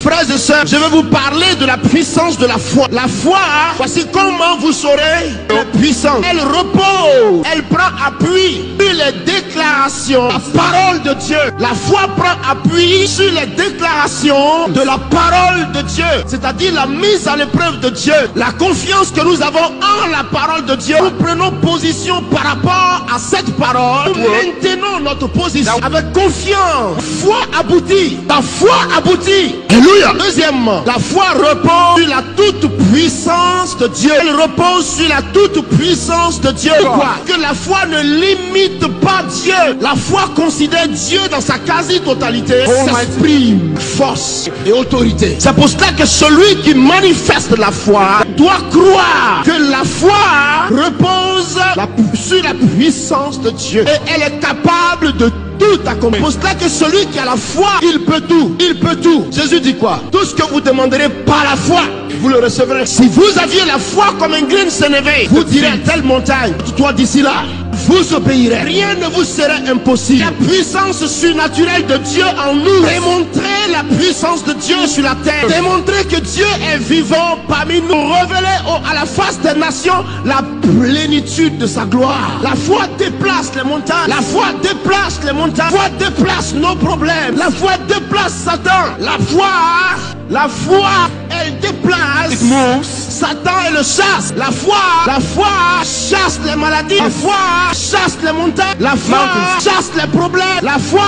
Frères et sœurs, je vais vous parler de la puissance de la foi. La foi, voici comment vous saurez la puissance. Elle repose, elle prend appui sur les déclarations, la parole de Dieu. La foi prend appui sur les déclarations de la parole de Dieu, c'est-à-dire la mise à l'épreuve de Dieu. La confiance que nous avons en la parole de Dieu, nous prenons position par rapport à cette parole. Nous maintenons notre position avec confiance. Foi aboutit. La foi aboutit. Alléluia. Deuxièmement, la foi repose sur la toute puissance de Dieu. Elle repose sur la toute puissance de Dieu. Pourquoi? Que la foi ne limite pas Dieu. La foi considère Dieu dans sa quasi-totalité, s'exprime force et autorité. C'est pour cela que celui qui manifeste la foi doit croire que la foi repose sur la puissance de Dieu et elle est capable de tout accomplir. C'est pour cela que celui qui a la foi, il peut tout. Il peut tout. Jésus dit quoi? Tout ce que vous demanderez par la foi, vous le recevrez. Si vous aviez la foi comme un grain de sénévé, vous direz à telle montagne, toi d'ici là, vous obéirez. Rien ne vous serait impossible. La puissance surnaturelle de Dieu en nous. Démontrer la puissance de Dieu sur la terre. Démontrer que Dieu est vivant parmi nous. Révéler à la face des nations la plénitude de sa gloire. La foi déplace les montagnes. La foi déplace les montagnes. La foi déplace nos problèmes. La foi déplace Satan. La foi, elle déplace Satan et le chasse. La foi chasse les maladies. La foi chasse les montagnes. La foi chasse les problèmes. La foi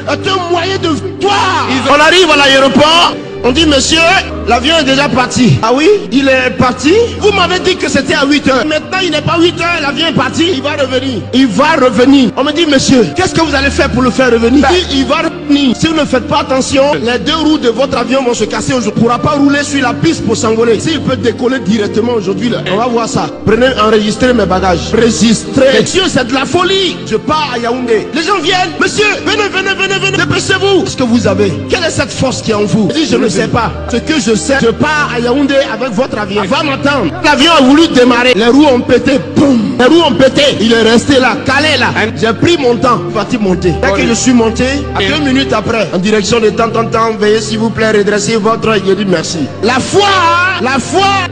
est un moyen de victoire. On arrive à l'aéroport. On dit, monsieur, l'avion est déjà parti. Ah oui, il est parti. Vous m'avez dit que c'était à 8 heures. Maintenant, il n'est pas 8 heures, l'avion est parti. Il va revenir. Il va revenir. On me dit, monsieur, qu'est-ce que vous allez faire pour le faire revenir? Il va revenir. Si vous ne faites pas attention, les deux roues de votre avion vont se casser aujourd'hui. Il ne pourra pas rouler sur la piste pour s'envoler. S'il peut décoller directement aujourd'hui, on va voir ça. Prenez, enregistrez mes bagages. Registrez. Dieu, c'est de la folie. Je pars à Yaoundé. Les gens viennent. Monsieur, venez. Dépêchez-vous. Qu'est-ce que vous avez? Quelle est cette force qui est en vous? Je dis, je ne sais pas. Ce que je sais, je pars à Yaoundé avec votre avion. Va m'attendre. L'avion a voulu démarrer. Les roues ont pété. Boum. Les roues ont pété. Il est resté là, calé là. J'ai pris mon temps. Parti monter. Dès que je suis monté, à 2 minutes après, en direction de tant, veuillez s'il vous plaît redresser votre. Il dit merci. La foi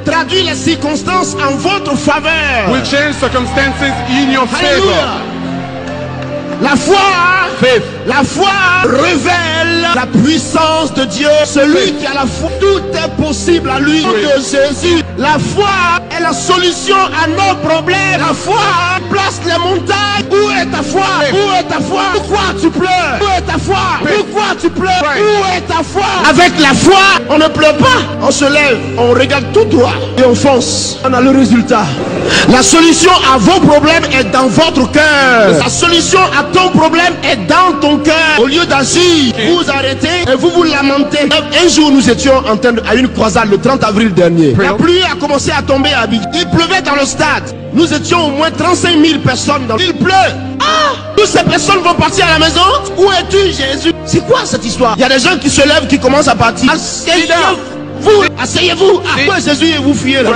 traduit les circonstances en votre faveur. Will change circumstances in your favor. La foi révèle la puissance de Dieu. Celui qui a la foi, tout est possible à lui. De Jésus. La foi est la solution à nos problèmes. La foi place les montagnes. Où est ta foi? Où est ta foi? Pourquoi tu pleures? Où est ta foi? Pourquoi tu pleures? Où est ta foi? Avec la foi, on ne pleure pas. On se lève, on regarde tout droit et on fonce. On a le résultat. La solution à vos problèmes est dans votre cœur. La solution à ton problème est dans ton cœur. Au lieu d'agir, vous arrêtez et vous lamentez. Un jour, nous étions à une croisade le 30 avril dernier. La pluie a commencé à tomber à Abidjan. Il pleuvait dans le stade. Nous étions au moins 35 000 personnes. Il pleut. Toutes ces personnes vont partir à la maison. Où es-tu, Jésus? C'est quoi cette histoire? Il y a des gens qui se lèvent, qui commencent à partir. Asseyez-vous. Après Jésus et vous fuyez là.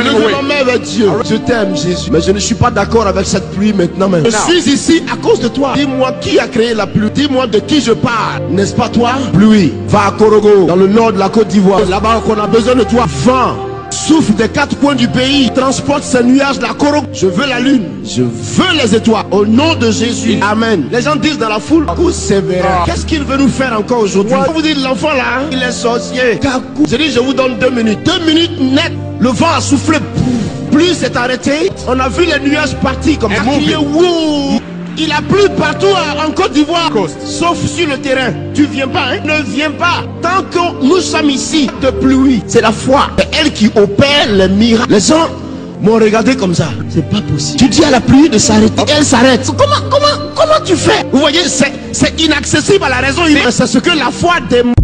Dieu. Je t'aime, Jésus. Mais je ne suis pas d'accord avec cette pluie maintenant même. Je suis ici à cause de toi. Dis-moi qui a créé la pluie. Dis-moi de qui je parle. N'est-ce pas toi? Pluie. Va à Korogo, dans le nord de la Côte d'Ivoire. Là-bas qu'on a besoin de toi. Vent. Souffle des 4 coins du pays, transporte ces nuages de la Korogo. Je veux la lune, je veux les étoiles. Au nom de Jésus, amen. Les gens disent dans la foule, Kakou sévère. Qu'est-ce qu'il veut nous faire encore aujourd'hui? Vous dites l'enfant là, il est sorcier. Kakou. Je dis, je vous donne 2 minutes. 2 minutes net. Le vent a soufflé. Pluie s'est arrêtée. On a vu les nuages partir comme ça. Il a plu partout en Côte d'Ivoire, sauf sur le terrain. Tu viens pas, hein? Ne viens pas. Tant que nous sommes ici de pluie, c'est la foi. C'est elle qui opère les miracles. Les gens m'ont regardé comme ça. C'est pas possible. Tu dis à la pluie de s'arrêter, elle s'arrête. Comment tu fais? Vous voyez, c'est inaccessible à la raison humaine. C'est ce que la foi démontre.